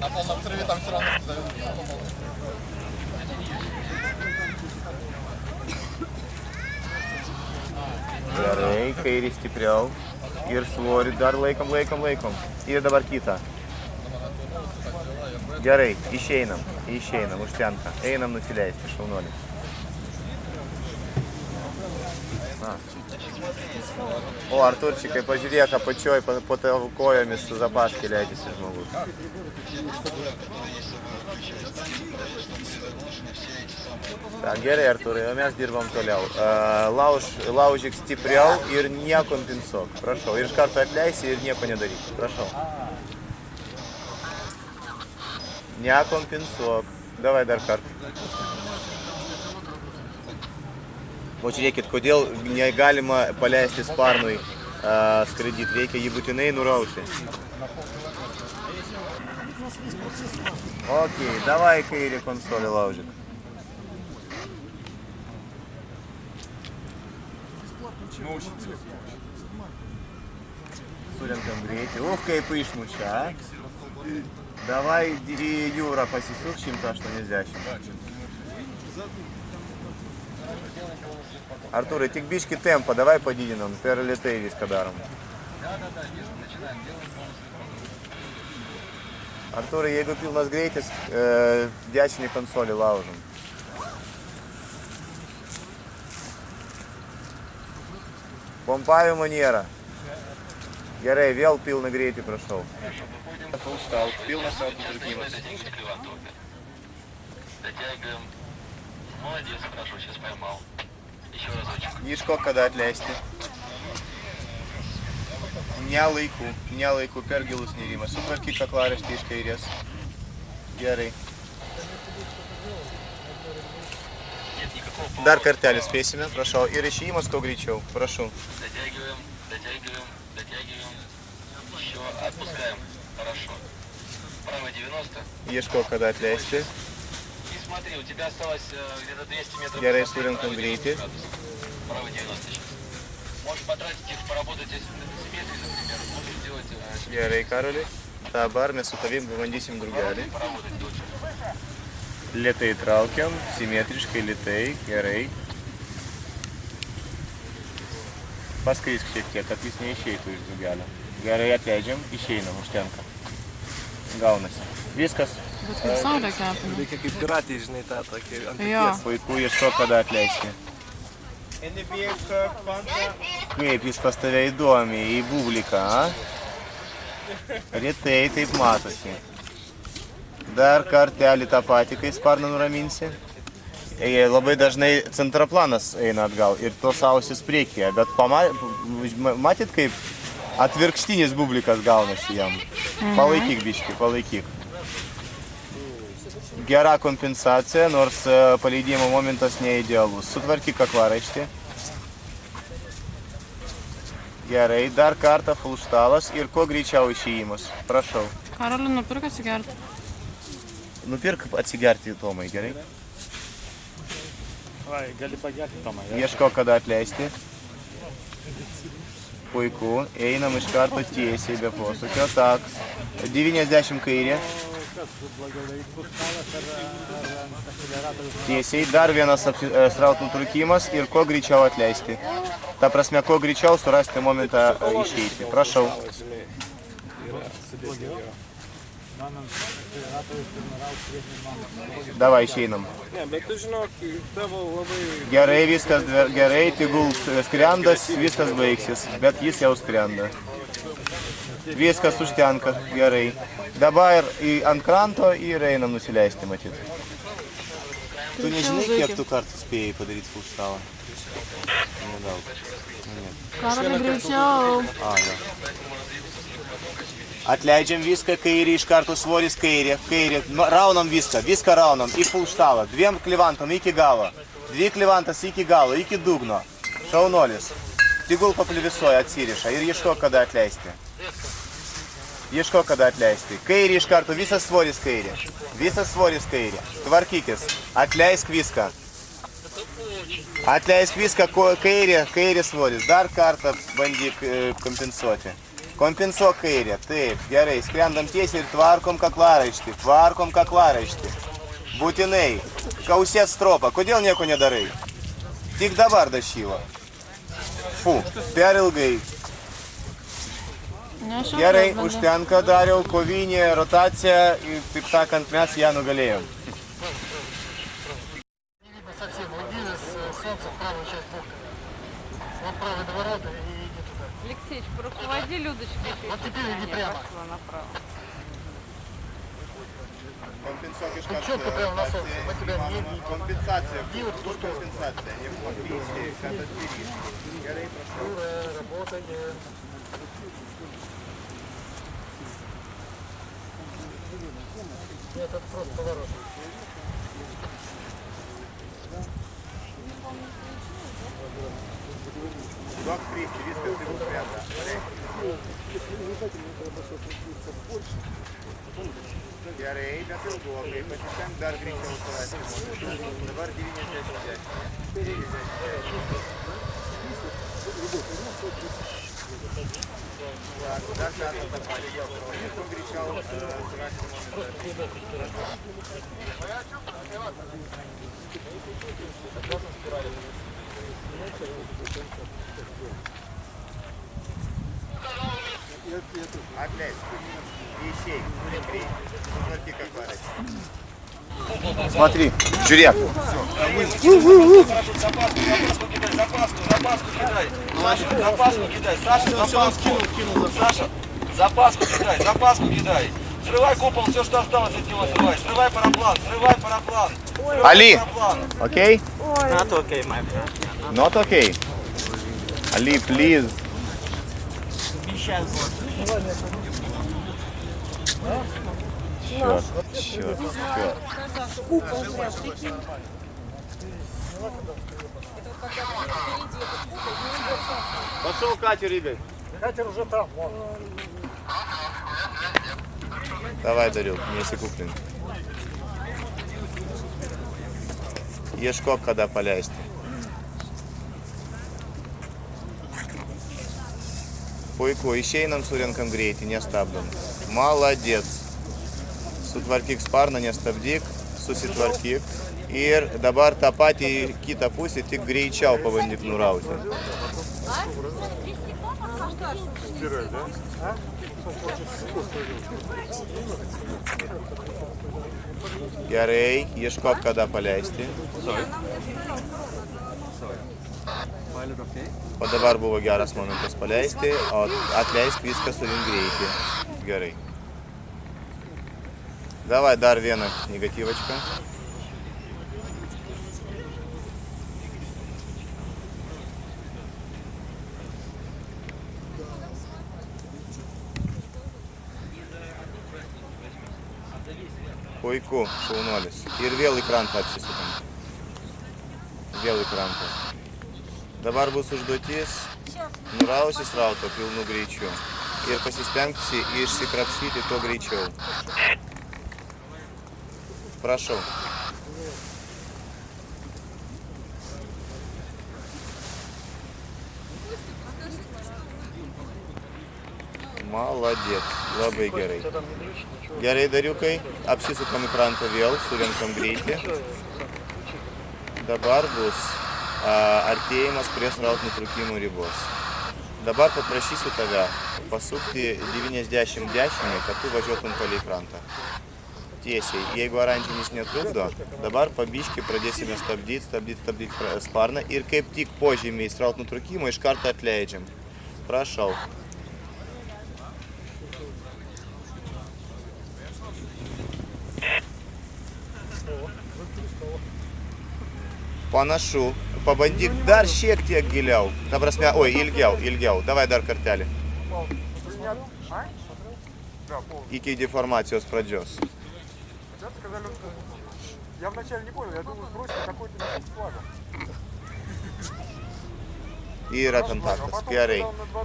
На полном взрыве там все равно задают. Gerai, kairį stipriau. Ir svorį dar laikom. Ir dabar kitą. Gerai, išeinam, užtenka. Einam nusileisti, šaunuolis. O, Arturčikai, pažiūrėk, apačioj po tavo kojomis su zapaskė leidžiasi žmogus. Tak, gerai, Arturai, o mes dirbam toliau. Laužyk stipriau ir nekompensuok. Prašau, ir iš karto atleisi ir nieko nedaryk. Prašau. Nekompensuok. Davai dar kartą. O žiūrėkit, kodėl negalima paleisti sparnui skraidyti. Reikia jį būtinai nurauti. Ok, davai kairį konsolį laužyk. Surenkam greitį. Kaip išmušia. Davai į jūrą pasisuk 180. Arturai, tik biški tempą, davai padidinam, per lėtai viską darom. Arturai, jeigu pilnas greitis, dešinį konsolį laužom. Pompavimo nėra. Gerai, vėl pilną greitį, prašau. Pilnas atvirkimas. Дотягиваем. Молодец, хорошо, сейчас поймал. Еще разочек. Ieškok, kada atleisti. Ne laiku, per gilus nėrimas. Sutvarkyk kaklaraštį iš kairės. Gerai. Dar kartelį spėsime, prašau. Ir išėjimas kuo greičiau, prašau. Дотягиваем. Еще отпускаем. Хорошо. Правый 90. Ieškok, kada atleisti. И смотри, у тебя осталось где-то 200 метров. Gerai, surenkam greitį. Правый 90 сейчас. Можешь потратить их, поработать с симметрией, например. Можешь сделать... Gerai, Karoli. Dabar mes su tavim pabandysim drugelį. Lėtai traukiam, simetriškai lėtai, gerai. Paskaisk šiek tiek, kad jis neišeitų iš drugelio. Gerai, atleidžiam, išeinam, užtenka. Gaunasi. Viskas. Bet kaip saulė kepina. Reikia kaip piratį, žinai, tą tokį ant Jo. akies. Puiku, ieškok, kada atleisti. Kaip jis pas tave įdomi į bubliką, a? Retai taip matosi. Dar kartelį tą patį, kai sparną nuraminsi. Labai dažnai centraplanas eina atgal ir tos ausis priekyje, bet matyt, kaip atvirkštinis bublikas gaunasi jam. Palaikyk biškį, palaikyk. Gera kompensacija, nors paleidimo momentas neidealus. Sutvarkyk kaklaraištį. Gerai, dar kartą fulštalas ir kuo greičiau išėjimas. Prašau. Karoli, nupirk atsigerti. Nupirk atsigerti Tomai, gerai? Vai, gali pagerti Tomai. Ieškok, kada atleisti. Puiku, einam iš karto tiesiai be posūkio. Tak, 90 kairė. Tiesiai, dar vienas srautų nutrūkimas ir kuo greičiau atleisti. Ta prasme, kuo greičiau surasti momentą išeiti. Prašau. Davai, išeinam. Ne, bet tu žinok, tavo labai... Gerai, viskas gerai, tegul skrendas, viskas baigsis, bet jis jau skrenda. Viskas užtenka, gerai. Dabar ant kranto ir einam nusileisti, matyt. Tu nežinai, kiek tu kartų spėjai padaryti fulštalą? Nedaug. Karoli, greičiau. Ja. Atleidžiam viską, kairį, iš karto svoris kairė. Raunam viską raunam į fulštalą. 2 klivantom iki galo. 2 klivantas iki galo, iki dugno. Šaunuolis. Tegul paplivisoja, atsiriša ir ieškok, kada atleisti. Ieškok, kada atleisti. Kairį iš karto, visas svoris kairė. Tvarkykis. Atleisk viską. Kairė svoris. Dar kartą bandyk kompensuoti. Kompensuok kairę. Taip, gerai. Skrendam tiesiai ir tvarkom kaklaraištį. Tvarkom kaklaraištį. Būtinai. Kausėt stropą. Kodėl nieko nedarai? Tik dabar dašyva. Fu, per ilgai. Gerai, užtenka, dariau, kovinė rotacija. Ir, taip sakant, mes ją nugalėjom. Не видно совсем. Убили солнце в правую часть бухты. Вот правый до ворота и иди туда. Алексеич, руководи Людочкой. Вот теперь иди прямо. Пошла направо. Тут четко прямо на солнце. Мы тебя не видим. Компенсация. И вот в ту сторону. Компенсация. Не смотрите, это тирист. Герой прошел. Работаем. Это просто поворот. Док Кристи, вискер, ты был прятан. Gerai, bet ilgokai, pasistenk dar greičiau surasti. Dabar 95. Так, dar kartą tą patį. Kuo greičiau surasti momentą. Atleisk. Išeik, greit. Sutvarkyk kaklaraištį. Смотри, жюрек. Запаску кидай. Саша, запаску кидай. Срывай купол, все, что осталось от него срывай. Срывай параплан. Ali, Параплан. okay? Not okay, my friend. Not okay. Ali, please. Черт. Пошел катер, Игорь. Катер уже там. Вон. Давай, Дарюк, неси куплен. Ieškok, kada paleisti. Puiku, išeinam, surenkam greitį, nestabdom. Молодец. Sutvarkyk sparną, nestabdyk, susitvarkyk. Ir dabar tą patį kitą pusę, tik greičiau pabandyk nurauti. Gerai, ieškok, kada paleisti. O dabar buvo geras momentas paleisti, o atleisk viską surink greitį. Gerai. Давай dar vieną negatyvačką. Puiku, šaunuolis. Ir vėl į krantą apsisukam. Vėl į krantą. Dabar bus užduotis nurausi srautą pilnu greičiu. Ir pasistengsi išsikrapštyti to greičiau. Prašau. Молодец, labai gerai. Gerai, Dariukai, apsisukam į krantą vėl, surenkam greitį. Dabar bus artėjimas prie srautų nutrūkimo ribos. Dabar paprašysiu tave pasukti 90 dešinį, kad tu važiuotum palei krantą. Tiesiai, jeigu oranžinis netrukdo, dabar pabiškai pradėsime stabdyti sparną ir kaip tik požymiai srautų nutrūkimo iš karto atleidžiam. Prašau. Panašu. Pabandyk dar šiek tiek giliau. Ta prasme, oi, ilgiau. Davai dar kartelį. Iki деформаcijos pradžios. Я вначале не понял, я думаю, бросил какой-то флаг. Yra kontaktas. Gerai.